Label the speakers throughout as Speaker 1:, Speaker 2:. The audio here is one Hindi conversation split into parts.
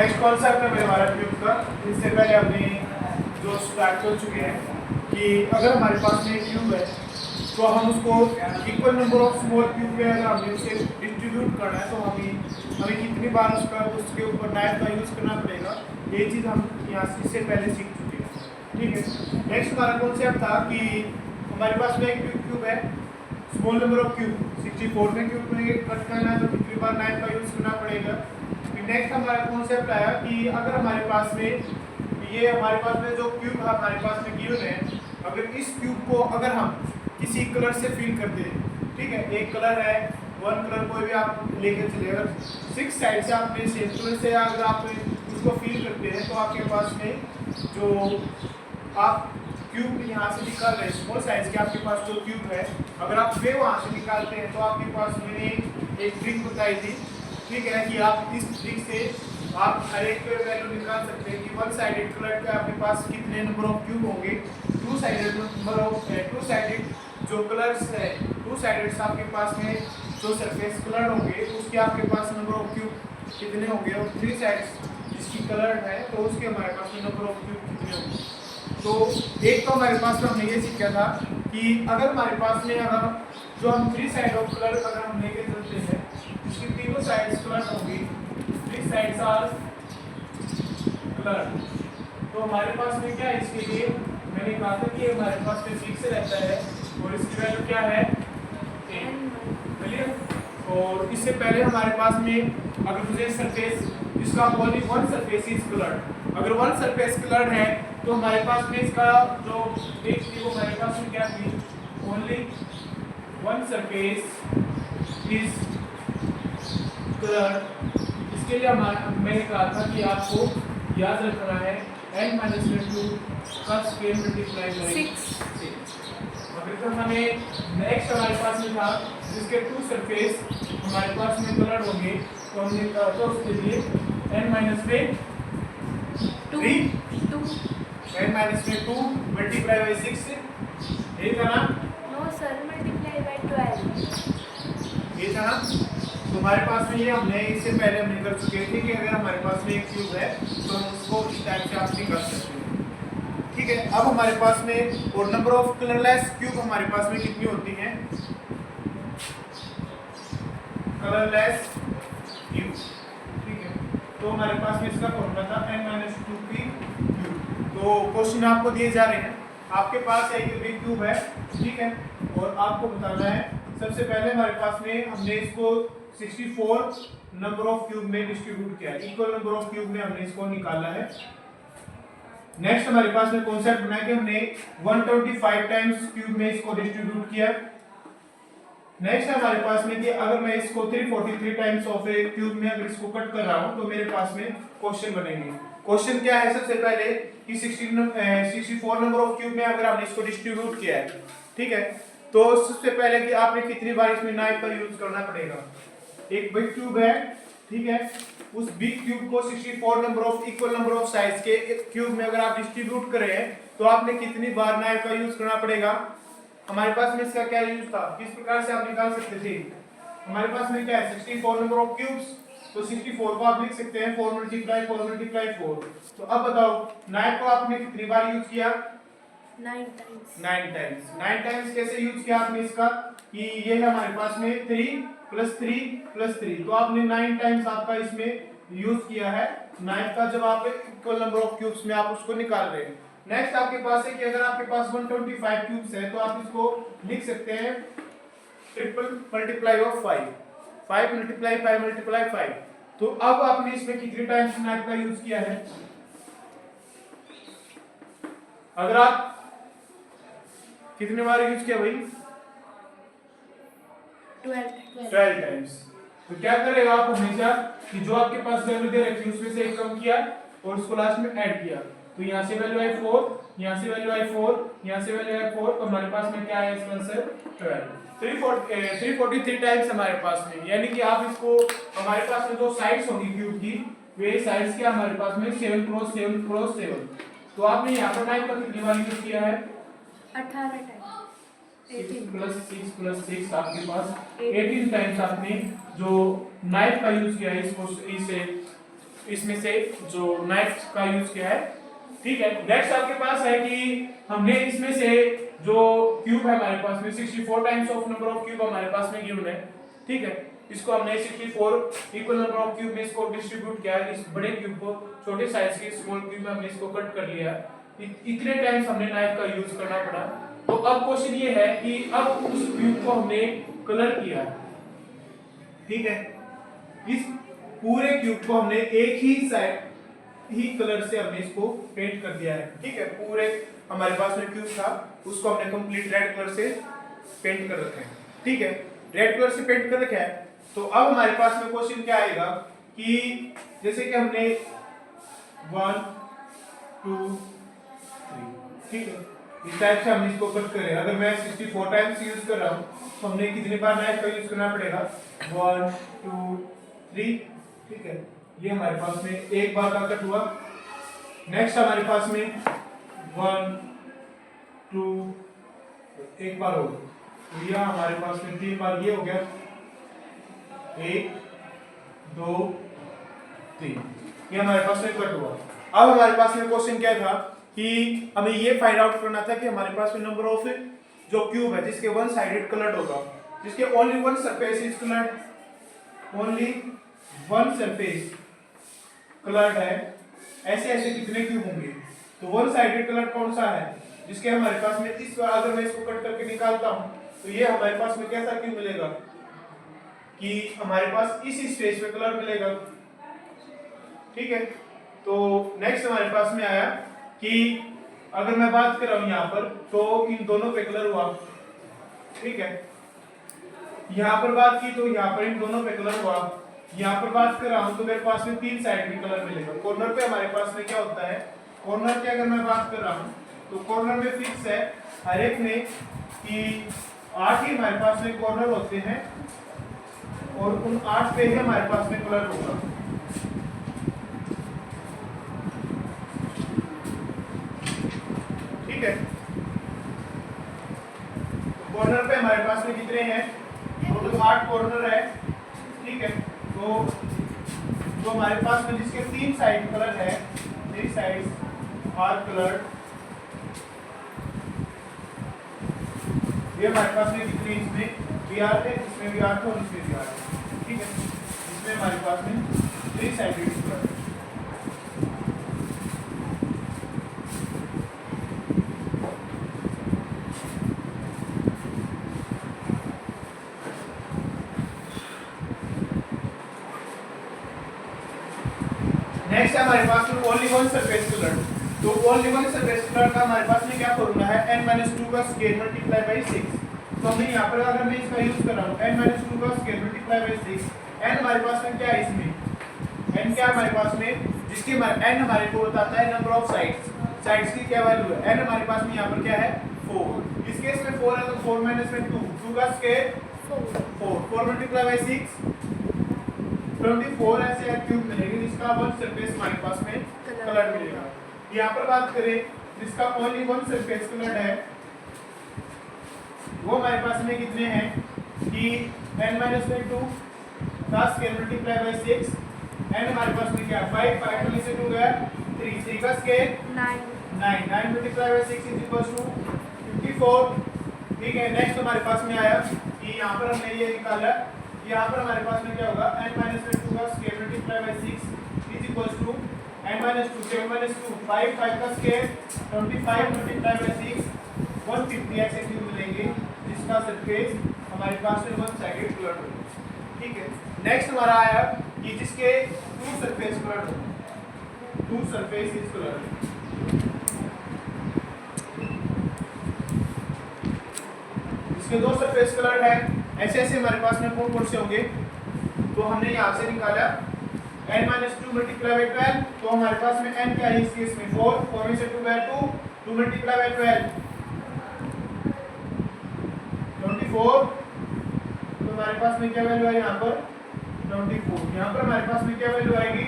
Speaker 1: नेक्स्ट कॉन्सेप्ट है मेरे हमारा क्यूब का। इससे पहले हमने जो स्टार्ट कर चुके हैं कि अगर हमारे पास में क्यूब है तो हम उसको equal number of small cube में अगर हमें उसे डिस्ट्रीब्यूट करना है तो हमें कितनी बार उसके ऊपर नाइफ का यूज़ करना पड़ेगा। ये चीज़ हम यहाँ से इससे पहले सीख चुके हैं। ठीक है, नेक्स्ट हमारा कॉन्सेप्ट था कि हमारे पास में एक क्यूब है, स्मॉल नंबर ऑफ क्यूब 64 में क्यूब में कट करना है तो कितनी बार नाइफ का यूज़ करना पड़ेगा। नेक्स्ट हमारा कॉन्सेप्ट आया कि अगर हमारे पास में जो क्यूब हमारे पास में गिवन है, अगर इस क्यूब को अगर हम किसी कलर से फिल करते हैं, ठीक है, एक कलर है, वन कलर कोई भी आप लेकर चले, अगर 6 साइड से आपने सेम कलर से अगर आप उसको फिल करते हैं तो आपके पास में जो आप क्यूब यहाँ से निकाल रहे हैं स्मॉल साइज के, आपके पास जो क्यूब है अगर आप वे वहाँ से निकालते हैं तो आपके पास मैंने एक ट्रिक बताई थी, ठीक है, कि आप इस ट्रिक से आप हर एक वैल्यू निकाल सकते हैं कि वन साइडेड कलर के आपके पास कितने नंबर ऑफ क्यूब होंगे, टू साइडेड जो कलर्स है, टू साइडेड आपके पास में जो सरफेस कलर होंगे उसके आपके पास नंबर ऑफ क्यूब कितने होंगे, और थ्री साइड्स जिसकी कलर है तो उसके हमारे पास में नंबर ऑफ क्यूब कितने होंगे। तो एक तो हमारे पास में हमने ये सीखा था कि अगर हमारे पास में अगर जो हम थ्री साइड ऑफ कलर अगर हम लेके चलते हैं उसकी तीनों साइड्स कलर होंगी, थ्री साइड्स आर कलर, तो हमारे पास में क्या है, इसके लिए मैंने कहा था कि हमारे पास में फिक्स रहता है और इसकी वैल्यू क्या है, क्लियर। और इससे पहले हमारे पास में अगर मुझे सरफेस जिसका only one surface is coloured, अगर वन सरफेस कलर्ड है तो हमारे पास में इसका जो एक थी वो हमारे पास में क्या थी, only one surface is coloured. इसके लिए मैंने कहा था कि आपको याद रखना है n-2 का स्क्वायर मल्टीप्लाई बाय 6। अगर तो हमें नेक्स्ट हमारे पास में था जिसके टू सरफेस हमारे पास में कलर होंगे तो हमने कहा था उसके लिए n-2 मल्टीप्लाई बाय 6, ये था ना?
Speaker 2: No sir, multiply by 12।
Speaker 1: ये था ना? तो हमारे पास में ये हमने इससे पहले हमने कर चुके थे कि अगर हमारे पास में एक क्यूब है तो हम उसको इस टाइप से आप निकाल सकते हैं। ठीक है, अब हमारे पास में और नंबर ऑफ कलरलेस क्यूब हमारे पास में कितनी होती हैं, कलरलेस क्यूब। ठीक है, तो हमारे पास में इसका फॉर्मूला था n-2 की क्यूब। तो क्वेश्चन आपको दिए जा रहे हैं, आपके पास एक बिग क्यूब है, ठीक है, और आपको बताना है सबसे पहले हमारे पास में हमने इसको 64 नंबर ऑफ क्यूब में डिस्ट्रीब्यूट किया, इक्वल नंबर ऑफ क्यूब में हमने इसको निकाला है। नेक्स्ट हमारे पास में कॉन्सेप्ट बनाया कि हमने 125 टाइम्स क्यूब में इसको डिस्ट्रीब्यूट किया। नेक्स्ट हमारे पास में कि अगर मैं इसको 343 टाइम्स ऑफ ए क्यूब में अगर इसको कट कर रहा हूं तो मेरे पास में क्वेश्चन बनेंगे। क्वेश्चन क्या है, सबसे पहले कि 64 नंबर ऑफ क्यूब में अगर हमने इसको डिस्ट्रीब्यूट किया है, ठीक है, तो सबसे पहले कि आपने कितनी बार इसमें नाइफ का यूज करना पड़ेगा। एक बिग क्यूब है, ठीक है, उस बिग क्यूब को 64 number of equal number of size के क्यूब में अगर आप डिस्ट्रीब्यूट करें तो आपने कितनी बार नाइफ का यूज करना पड़ेगा। हमारे पास में इसका क्या यूज था, किस प्रकार से आप निकाल सकते थे, हमारे पास में क्या है 64 नंबर ऑफ क्यूब्स, तो 64 को आप लिख सकते हैं 4 मल्टीप्लाई 4। तो अब बताओ नाइफ को आपने कितनी बार यूज किया, 9 टाइम्स। कैसे यूज किया आपने इसका कि ये है हमारे पास में 3 + 3, तो आपने 9 टाइम्स आपका इसमें यूज किया है नाइफ का, जब आप इक्वल नंबर ऑफ क्यूब्स में आप उसको निकाल रहे हैं। नेक्स्ट आपके पास है कि अगर आपके पास 125 क्यूब्स है तो आप इसको लिख सकते हैं ट्रिपल मल्टीप्लाई ऑफ 5 × 5 तो अब आपने इसमें कितनी टाइम्स नाइफ का यूज किया है, अगर आप कितने बार यूज किया भाई, 12 टाइम्स। तो क्या करेगा आप हमेशा कि जो आपके पास वैल्यू दे रखी है उसमें से एक कम किया और उसको लास्ट में ऐड किया, तो यहाँ से वैल्यू आई 4, यहाँ से वैल्यू आई 4, यहाँ से वैल्यू आई 4, तो हमारे पास में क्या है इसका आंसर 12। 343 टाइम्स हमारे पास में, यानी कि आप इसको हमारे पास में जो साइड्स होंगी क्यूब की वे साइड्स क्या हमारे पास में 7 × 7 × 7, तो आपने यहाँ पर नाइफ का कितनी बार यूज किया है,
Speaker 2: 18 टाइम,
Speaker 1: 6 + 6 आपके पास 18 टाइम्स आपने जो नाइफ का यूज किया है इसको इसे इसमें से जो नाइफ का यूज किया है। ठीक है, नेक्स्ट आपके पास है कि हमने इसमें से जो क्यूब है हमारे पास में 64 times of number of cube हमारे पास में गिवन है। ठीक है, इसको हमने 64 इक्वल नंबर ऑफ क्यूब में इसको डिस्ट्रीब्यूट किया है। इस बड़े क्यूब को छोटे साइज के स्मॉल क्यूब में हमने इसको कट कर लिया। इतने टाइम्स हमने नाइफ का यूज करना पड़ा। तो अब क्वेश्चन ये है कि अब उस क्यूब को हमने कलर किया। ठीक है, इस पूरे क्यूब को हमने एक ही साइड ही कलर से हमने इसको पेंट कर दिया है। ठीक है, पूरे हमारे पास में क्यूब था उसको हमने कंप्लीट रेड कलर से पेंट कर रखा है। ठीक है, रेड कलर से पेंट कर रखा है। तो अब हमारे पास में क्वेश्चन क्या आएगा कि जैसे कि हमने 1 2 3, ठीक है, इस टाइप से हम इसको कट करें। अगर मैं 64 टाइम्स यूज कर रहा हूं तो हमने कितने बार नाइफ का यूज करना पड़ेगा? 1 2 3। ठीक है, ये हमारे पास में एक बार का कट हुआ। नेक्स्ट हमारे पास में 1 2 एक बार हो गया। तो यह हमारे पास में 3 बार ये हो गया। 1 2 3, ये हमारे पास में कट हुआ। अब हमारे पास में क्वेश्चन क्या था कि हमें ये फाइंड आउट करना था कि हमारे पास में नंबर ऑफ जो क्यूब है जिसके वन साइडेड कलर्ड होगा, जिसके only one surface is coloured, only one surface coloured है, ऐसे ऐसे कितने क्यूब होंगे? तो वन साइडेड कलर कौन सा है? जिसके हमारे पास में इस बार अगर मैं इसको कट करके निकालता हूं तो ये हमारे पास में कैसा क्यूब मिलेगा कि हमारे पास इस स्पेस में कलर मिलेगा। ठीक है, तो नेक्स्ट हमारे पास में आया कि अगर मैं बात कर रहा हूं यहां पर तो इन दोनों पे कलर हुआ। ठीक है, यहां पर बात की तो यहां पर इन दोनों पे कलर हुआ। यहाँ पर बात कर रहा हूं तो मेरे पास में 3 साइड में कलर मिलेगा। कॉर्नर पे हमारे पास में क्या होता है? कॉर्नर की अगर मैं बात कर रहा हूं तो कॉर्नर में फिक्स है हर एक में कि 8 ही हमारे पास में कॉर्नर होते हैं और उन 8 पे ही हमारे पास में कलर होगा। ठीक है, कॉर्नर पे हमारे पास में कितने हैं? टोटल 8 कॉर्नर है। ठीक है, तो जो हमारे पास में जिसके 3 साइड कलर है, 3 साइड्स आर कलर्ड, ये हमारे पास में कितने इसमें भी आर है, इसमें भी आर है और इसमें भी आर है। ठीक है, इसमें हमारे पास में 3 साइडेड कलर है। नेक्स्ट है हमारे पास में ओनली वन सरफेस कलर। तो ओनली वन सरफेस कलर का हमारे पास में क्या फॉर्मूला है? n-2 का स्क्वायर मल्टीप्लाई बाय 6। तो हमने यहाँ पर अगर मैं इसका यूज कर रहा हूँ n-2 का स्क्वायर मल्टीप्लाई बाय 6, n हमारे पास में क्या है? इसमें n क्या हमारे पास में, जिसके n हमारे को बताता है नंबर ऑफ साइड्स, साइड्स की क्या वैल्यू है? n हमारे पास में यहाँ पर क्या है? 4। इस केस में 4 है तो 4 माइनस में 2, 2 का स्क्वायर 4, 4 मल्टीप्लाई बाय 6 24 ऐसे क्यूब मिलेंगे जिसका वन सरफेस हमारे पास में कलर मिलेगा। यहाँ पर बात करें जिसका ओनली वन सरफेस कलर है वो हमारे पास में कितने हैं कि n-2 का स्क्वायर मल्टीप्लाई बाय 6, n हमारे पास में क्या 5, 5 में से 2 गया 3, 3 का square 9, 9 multiply by 6 is equal to 54। ठीक है, नेक्स्ट हमारे पास में आया कि यहाँ पर हमने ये निकाला, यहाँ पर हमारे पास में क्या होगा n-2 का square multiply by 6 is equal to n-2 7-2 5, 5 का स्क्वायर 25 मल्टीप्लाई बाय 6 150 ऐसे क्यूब मिलेंगे जिसका सरफेस हमारे पास में वन साइडेड कलर होगा। ठीक है, नेक्स्ट हमारा आया कि जिसके 2 सरफेस कलर हो, 2 सरफेस इज कलर, जिसके 2 सरफेस कलर है, ऐसे ऐसे हमारे पास में कौन कौन से होंगे? तो हमने यहाँ से निकाला n-2 मल्टीप्लाई बाय 12, तो हमारे पास में n क्या है इस केस में 4, 4 में से 2 गया 2, 2 मल्टीप्लाई बाय 12 24। तो हमारे पास में क्या वैल्यू है यहाँ पर 24। यहाँ पर हमारे पास में क्या वैल्यू आएगी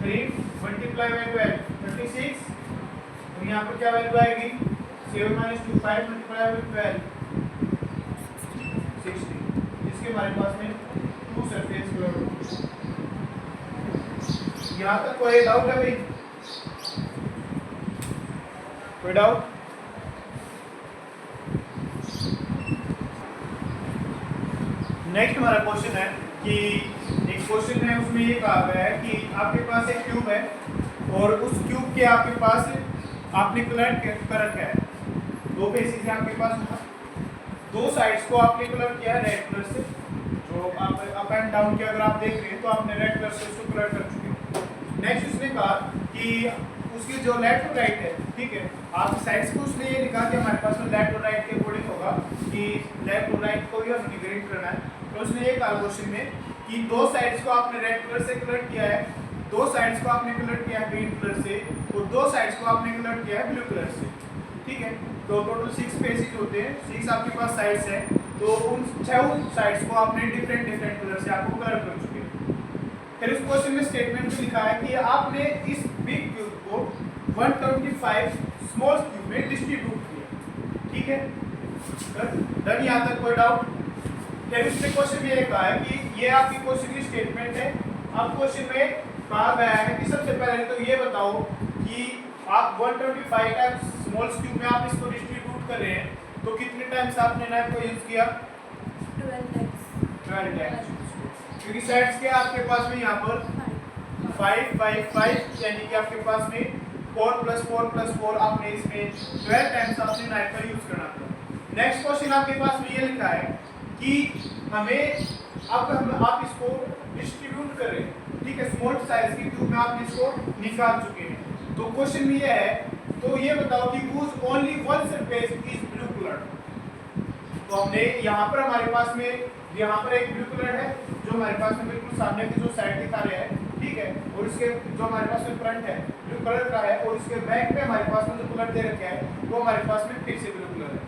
Speaker 1: 3 मल्टीप्लाई बाय 12 36। तो यहाँ पर क्या वैल्यू आएगी 7 - 2 5 मल्टीप्लाई बाय 12 60, जिसके हमारे पास में 2 सरफेस कलर। यहाँ तक कोई डाउट है भाई? कोई डाउट? नेक्स्ट हमारा क्वेश्चन है कि एक क्वेश्चन है, उसमें ये कहा गया है कि आपके पास एक क्यूब है और उस क्यूब के आपके पास आपने कलर कर रखा है, दो फेसेस है आपके पास, दो साइड्स को आपने कलर किया है रेड कलर से, जो आप अप एंड डाउन के अगर आप देख रहे हैं तो आपने रेड कलर से उसको कलर कर चुके हैं। नेक्स्ट उसने कहा कि उसके जो लेफ्ट और राइट है, ठीक है, आप साइड्स को उसने ये लिखा कि हमारे पास में लेफ्ट और राइट के अकॉर्डिंग होगा कि लेफ्ट और राइट को भी हमें ग्रीन करना है। तो उसने ये कहा क्वेश्चन में कि दो साइड्स को आपने रेड कलर से कलर किया है, दो साइड्स को आपने कलर किया है ग्रीन कलर से और दो साइड्स को आपने कलर किया है ब्लू कलर से, ठीक है। तो टोटल 6 फेसेस होते हैं, 6 आपके पास साइड्स हैं, तो उन 6 साइड्स को आपने डिफरेंट कलर से आपको कलर कर चुके हैं। फिर इस क्वेश्चन में स्टेटमेंट में लिखा है कि आपने इस बिग क्यूब को 125 स्मॉल क्यूब में डिस्ट्रीब्यूट किया, ठीक है। डन? यहाँ तक कोई डाउट? फिर इसने क्वेश्चन में ये कहा है कि ये आपकी क्वेश्चन की स्टेटमेंट है। अब क्वेश्चन में कहा गया है कि सबसे पहले तो ये बताओ कि आप 125 टाइम्स स्मॉल क्यूब में आप इसको डिस्ट्रीब्यूट कर रहे हैं, तो कितने टाइम्स आपने नाइफ को यूज किया? 12 टाइम्स, क्योंकि साइड्स के आपके पास में यहाँ पर 5 5 5 यानी कि आपके पास में 4 + 4 + 4 आपने इसमें 12 टाइम्स आपने नाइफ का यूज करना था। नेक्स्ट क्वेश्चन आपके पास में ये लिखा है कि हमें अब आप इसको डिस्ट्रीब्यूट कर रहे हैं, ठीक है, स्मॉल साइज की क्यूब में आप इसको निकाल चुके हैं। तो क्वेश्चन में ये है, तो ये बताओ कि whose only one surface is blue colored। तो हमने यहाँ पर हमारे पास में यहाँ पर एक ब्लू कलर है जो हमारे पास में बिल्कुल सामने की जो साइड दिखा रहे हैं, ठीक है, और इसके जो हमारे पास में फ्रंट है ब्लू कलर का है और इसके बैक पे हमारे पास में जो कलर दे रखे हैं वो हमारे पास में फिर से ब्लू कलर है,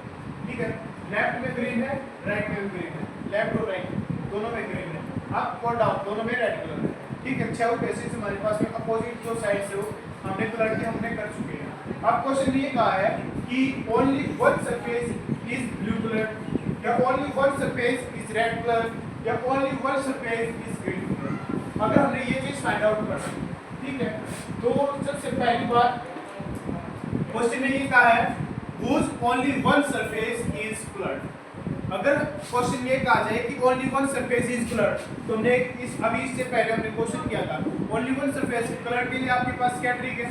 Speaker 1: ठीक है। लेफ्ट में ग्रीन है, राइट में भी ग्रीन है, लेफ्ट और राइट दोनों में ग्रीन है, अप और डाउन दोनों में रेड कलर है, ठीक है। 6 फेसेस हमारे पास में अपोजिट जो साइड से हमने कलर के हमने कर चुके हैं। अब क्वेश्चन ये कहा है कि only one surface is blue colour, या only one surface is red colour, या only one surface is green colour. अगर हमने ये चीज फाइंड आउट करना है, ठीक है, तो सबसे पहली बात क्वेश्चन में ये कहा है whose only one surface is colored। अगर क्वेश्चन ये कहा जाए कि only one surface is coloured, तो हमने इस अभी इससे पहले हमने क्वेश्चन किया था ओनली वन सरफेस कलर के लिए आपके पास क्या ट्रिक है?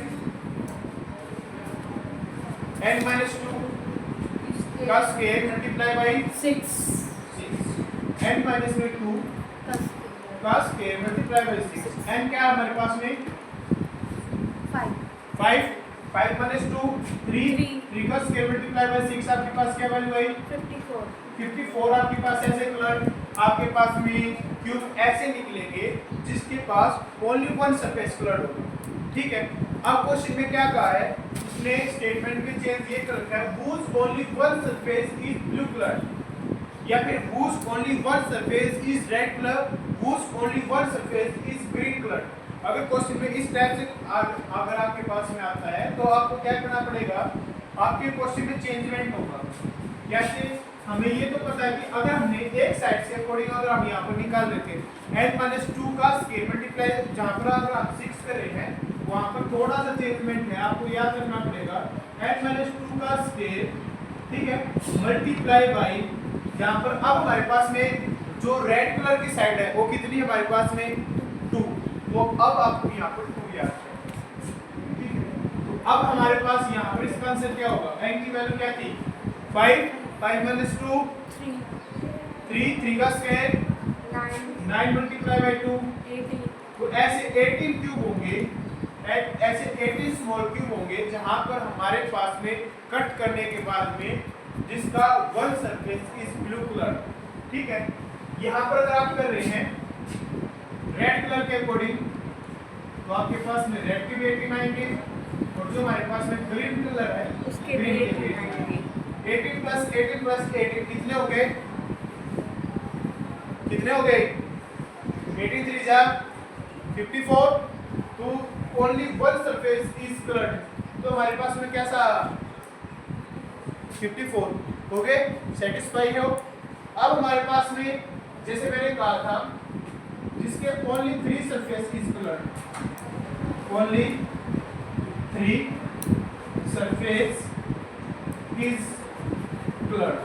Speaker 1: n-2 का स्क्वायर मल्टीप्लाई बाय 6 n-2 का स्क्वायर मल्टीप्लाई बाय 6। n क्या है हमारे पास में? 5 5 - 2 3 3 का स्क्वायर मल्टीप्लाई बाय 6 आपके पास क्या वैल्यू आई? 54 आपके पास ऐसे कलर आपके पास में क्यूब ऐसे निकलेंगे जिसके पास ओनली वन सरफेस कलर होगा, ठीक है। अब क्वेश्चन में क्या कहा है, उसने स्टेटमेंट में चेंज ये कर रखा है whose only one surface is blue color, या फिर whose only one surface is red color, whose only one surface is green color। अगर क्वेश्चन में इस टाइप से अगर आपके पास में आता है तो आपको क्या करना पड़ेगा, आपके क्वेश्चन में चेंजमेंट होगा। जैसे हमें ये तो पता है कि अगर हमने एक साइड से अकॉर्डिंग अगर हम यहाँ पर निकाल रहे थे n-2 का स्क्वायर मल्टीप्लाई, जहाँ पर अगर आप 6 कर रहे हैं वहाँ पर थोड़ा सा चेंजमेंट है, आपको याद रखना पड़ेगा n-2 का स्क्वायर, ठीक है, मल्टीप्लाई बाई जहाँ पर अब हमारे पास में जो रेड कलर की साइड है वो कितनी है हमारे पास में? 2। तो अब आपको यहाँ पर 2 याद है, ठीक है। तो अब हमारे पास यहाँ पर इसका आंसर क्या होगा? n की वैल्यू क्या थी? 5 5 - 2 3 3 का स्क्वायर 9 मल्टीप्लाई बाय 2 18। तो ऐसे 18 क्यूब होंगे, ऐसे 18 स्मॉल क्यूब होंगे जहां पर हमारे पास में कट करने के बाद में जिसका one surface is blue colour, ठीक है। यहाँ पर अगर आप कर रहे हैं रेड कलर के अकॉर्डिंग तो आपके पास में रेड के भी 18 आएंगे और जो हमारे पास में ग्रीन कलर है
Speaker 2: उसके
Speaker 1: ग्रीन
Speaker 2: भी
Speaker 1: के 18 + 18 + 18 कितने हो गए? कितने हो गए? 18 3 जा 54। तो only one surface is coloured, तो हमारे पास में कैसा 54 हो गए, सेटिस्फाई हो। अब हमारे पास में जैसे मैंने कहा था जिसके only 3 surface is coloured, only 3 surface is colored।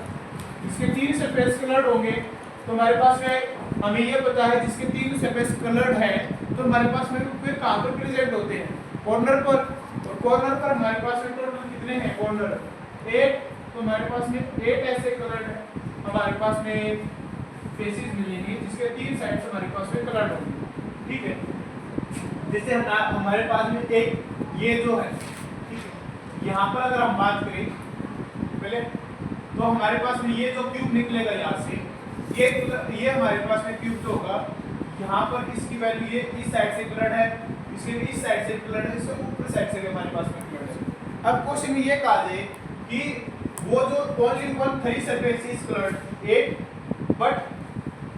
Speaker 1: इसके 3 सरफेस कलर्ड होंगे तो हमारे पास में हमें ये पता है जिसके 3 सरफेस कलर्ड है तो हमारे पास में फिर कहाँ पर प्रेजेंट होते हैं, कॉर्नर पर। और कॉर्नर पर हमारे पास में टोटल कितने हैं कॉर्नर, 8। तो हमारे पास में 8 ऐसे कलर्ड है, हमारे पास में फेसेस मिलेंगे जिसके 3 साइड्स हमारे पास में कलर्ड होंगे। ठीक है, जैसे हमारे पास में एक ये जो है, ठीक है, यहाँ पर अगर हम बात करें पहले तो हमारे पास में ये जो क्यूब निकलेगा यहाँ से, ये हमारे पास में क्यूब जो होगा यहाँ पर इसकी वैल्यू ये इस साइड से कलर्ड है, इसके इस साइड से कलर्ड है, इसके ऊपर साइड से भी हमारे पास में कलर्ड है। अब क्वेश्चन में ये कहा जाए कि वो जो only 3 surface is coloured 8, but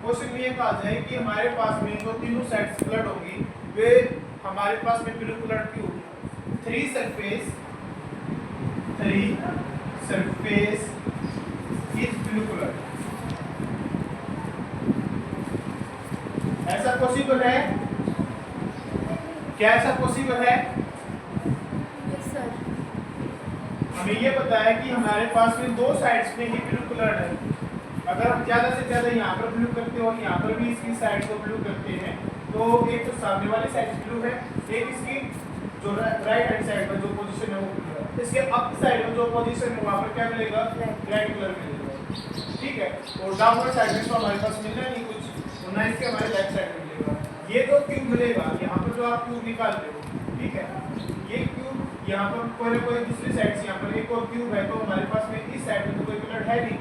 Speaker 1: question में ये कहा जाए कि हमारे पास में जो तीनों साइड्स कलर्ड होंगी वे हमारे पास में ब्लू कलर की होगी। 3 सरफेस इज ब्लू कलर। ऐसा पॉसिबल है क्या, ऐसा पॉसिबल है?
Speaker 2: Yes sir.
Speaker 1: हमें ये पता है कि हमारे पास में 2 साइड्स में ही ब्लू कलर है। अगर हम ज़्यादा से ज़्यादा यहाँ पर ब्लू करते हो और यहाँ पर भी इसकी साइड को ब्लू करते हैं तो एक तो सामने वाली साइड ब्लू है, एक इसकी जो राइट हैंड साइड पर जो पोजीशन है वो ब्लू है, इसके अप साइड में जो पोजीशन है वहाँ पर क्या मिलेगा, रेड कलर मिलेगा। ठीक है, और डाउनवर्ड साइड में तो हमारे पास मिलना नहीं कुछ, और ना इसके हमारे लेफ्ट साइड में मिलेगा। ये जो क्यूब मिलेगा यहाँ पर जो आप क्यूब निकालते हो, ठीक है, ये क्यूब यहाँ पर कोई ना कोई दूसरी साइड से यहाँ पर एक और क्यूब है तो हमारे पास में इस साइड में तो कोई कलर है नहीं।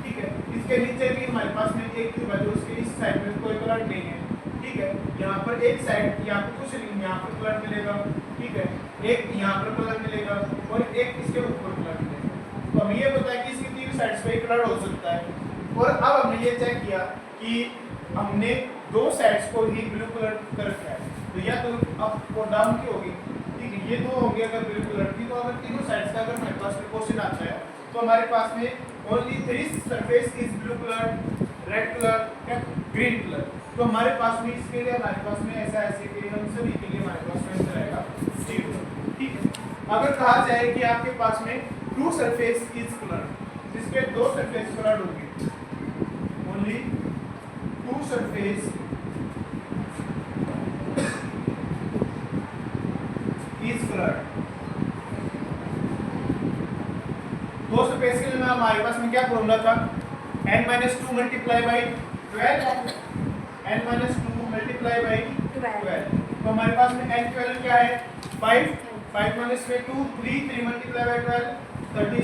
Speaker 1: ठीक है, इसके नीचे भी हमारे पास में एक क्यूब है तो उसके इस साइड में कोई कलर नहीं है। ठीक है, यहाँ पर एक साइड यहाँ पर कुछ नहीं, यहाँ पर कलर मिलेगा। ठीक है, एक यहाँ पर कलर मिलेगा और एक इसके ऊपर कलर मिलेगा। तो हमें ये पता है कि इसकी 3 साइड्स पे कलर हो सकता है। और अब हमने ये चेक किया कि हमने 2 साइड्स को ही ब्लू कलर कर रखा है, तो या तो अप और डाउन की होगी। ठीक है, ये 2 होंगे अगर ब्लू कलर की, तो अगर तीनों साइड्स का अगर हमारे पास में क्वेश्चन आता है तो हमारे पास में only 3 surface is blue colour, red colour या ग्रीन कलर। तो हमारे पास में इसके लिए हमारे पास में ऐसा ऐसे कि हम सभी के लिए हमारे पास में आंसर आएगा 0। ठीक है, अगर कहा जाए कि आपके पास में 2 सरफेस इज कलर, जिसके 2 सरफेस कलर होंगे, only 2 surface is colour. 2 surface के लिए हमारे पास में क्या फॉर्मूला था, n-2 multiply by 12, n-2 multiply by 12। तो हमारे पास में n की वैल्यू क्या है 5, 5 माइनस में 2, 3 मल्टीप्लाई बाई 12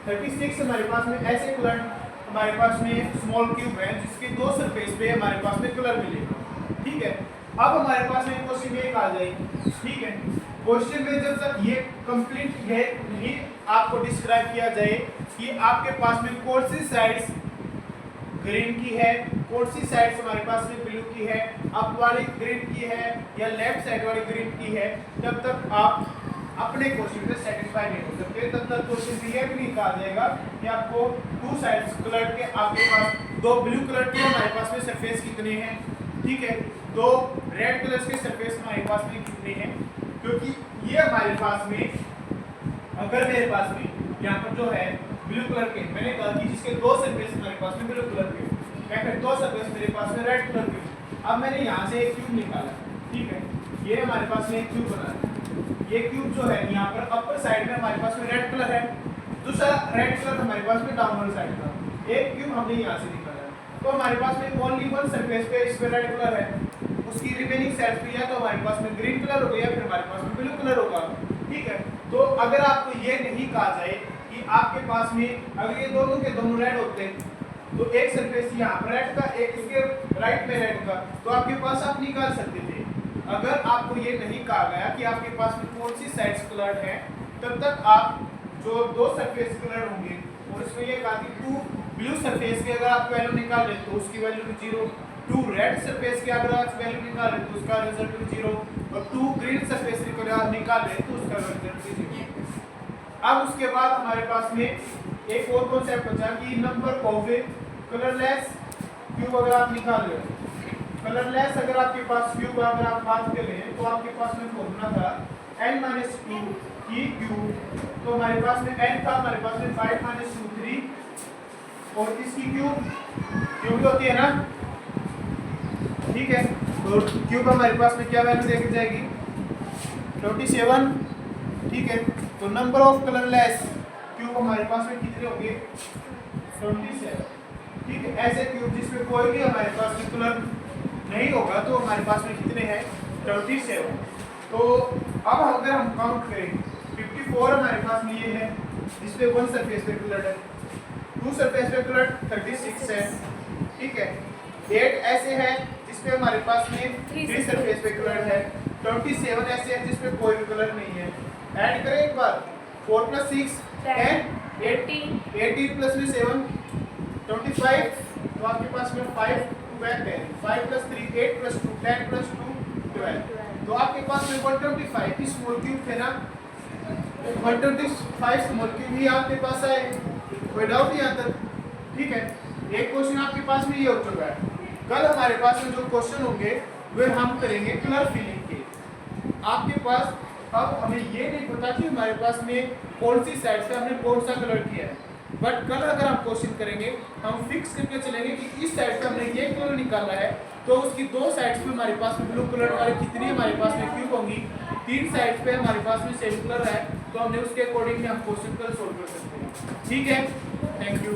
Speaker 1: 36 हमारे पास में ऐसे कलर हमारे पास में स्मॉल क्यूब है जिसके 2 सरफेस पे हमारे पास में कलर मिलेगा। ठीक है, अब हमारे पास में क्वेश्चन ये आ जाएगी। ठीक है, क्वेश्चन में जब तक ये कंप्लीट है नहीं आपको डिस्क्राइब किया जाए कि आपके पास में कौन सी साइड्स ग्रीन की है, कौन सी साइड्स हमारे पास में ब्लू की है, अप वाली ग्रीन की है या लेफ्ट साइड वाली ग्रीन की है, जब तक आप अपने क्वेश्चन से सेटिस्फाई नहीं हो सकते तब तक क्वेश्चन ये भी नहीं कहा जाएगा कि आपको 2 साइड्स कलर के आपके पास 2 ब्लू कलर के हमारे पास में सरफेस कितने हैं। ठीक है, 2 रेड कलर के सरफेस हमारे पास में कितने हैं, क्योंकि ये हमारे पास में अगर मेरे पास में यहाँ पर जो है ब्लू कलर के, मैंने कहा कि जिसके 2 सरफेस हमारे पास में ब्लू कलर के, मैं फिर 2 सरफेस मेरे पास में रेड कलर के। अब मैंने यहाँ से एक क्यूब निकाला। ठीक है, ये हमारे पास में एक क्यूब बना है। ये क्यूब जो है यहाँ पर अपर साइड में हमारे पास में रेड कलर है, दूसरा रेड कलर हमारे पास में डाउनवर्ड साइड का। एक क्यूब हमने यहाँ से निकाला है तो हमारे पास में ओनली 1 सरफेस पे इस पे रेड कलर है, उसकी रिमेनिंग साइड पे या तो हमारे पास में ग्रीन कलर होगा या फिर हमारे पास में ब्लू कलर होगा। ठीक है, तो अगर आपको ये नहीं कहा जाए कि आपके पास में अगर ये दोनों के दोनों रेड होते तो एक सरफेस यहाँ पर रेड का, एक इसके राइट में रेड का, तो आपके पास आप निकाल सकते थे। अगर आपको ये नहीं कहा गया कि आपके पास में कौन सी साइड्स कलर्ड है, तब तक आप जो 2 सरफेस कलर होंगे और इसमें ये कहा कि 2 ब्लू सरफेस के अगर आप वैल्यू निकाल लें तो उसकी वैल्यू भी 0, 2 रेड सरफेस के अगर आप वैल्यू निकाल लें तो उसका रिजल्ट भी 0 और 2 ग्रीन सरफेस के अगर आप निकाल लें तो उसका रिजल्ट भी 0। अब उसके बाद हमारे पास में एक और कॉन्सेप्ट बचा कि नंबर ऑफ कलरलेस क्यूब अगर आप निकाल रहे हो कलरलेस अगर आपके पास क्यूब अगर आप बात करें तो आपके पास में फॉर्मूला था n माइनस टू की क्यूब, तो हमारे पास में n था, हमारे पास में 5 माइनस 2 3 और इसकी क्यूब होती है ना, ठीक है। तो क्यूब हमारे पास में क्या वैल्यू देखी जाएगी 27, ठीक है। तो नंबर ऑफ कलरलेस क्यूब हमारे पास में कितने होंगे 27, ठीक है। ऐसे क्यूब जिसमें कोई भी हमारे पास में कलर नहीं होगा तो हमारे पास में कितने हैं 37। तो अब अगर हम काउंट करें 54 हमारे पास में ये है जिसपे 1 सरफेस पे कलर है, 2 सरफेस पे कलर 36 है, ठीक है। 8 ऐसे है जिसपे हमारे पास में 3 सरफेस पे कलर है, 27 ऐसे है जिसपे कोई भी कलर नहीं है। ऐड करें एक बार 4 + 6 10 18 प्लस में 7 25, तो आपके पास में 5 2 10 5 + 3 8 + 2 10 + 2 12, तो आपके पास में 125 की स्मॉल क्यूब थे ना, 125 स्मॉल क्यूब ही आपके पास आए, कोई डाउट यहाँ तक, ठीक है। एक क्वेश्चन आपके पास में ये हो चुका है। कल हमारे पास में जो क्वेश्चन होंगे वे हम करेंगे कलर फिलिंग के। आपके पास अब हमें ये नहीं पता कि हमारे पास में कौन सी साइड से हमने कौन सा कलर किया है, बट कल अगर हम क्वेश्चन करेंगे हम फिक्स करके चलेंगे कि इस साइड से हमने ये कलर निकाला है तो उसकी 2 साइड्स पे हमारे पास में ब्लू कलर वाले कितनी हमारे पास में क्यूब होंगी, 3 साइड्स पे हमारे पास में सेम कलर है, तो हमने उसके अकॉर्डिंग हम क्वेश्चन कल सोल्व कर सकते हैं, ठीक है। Thank you.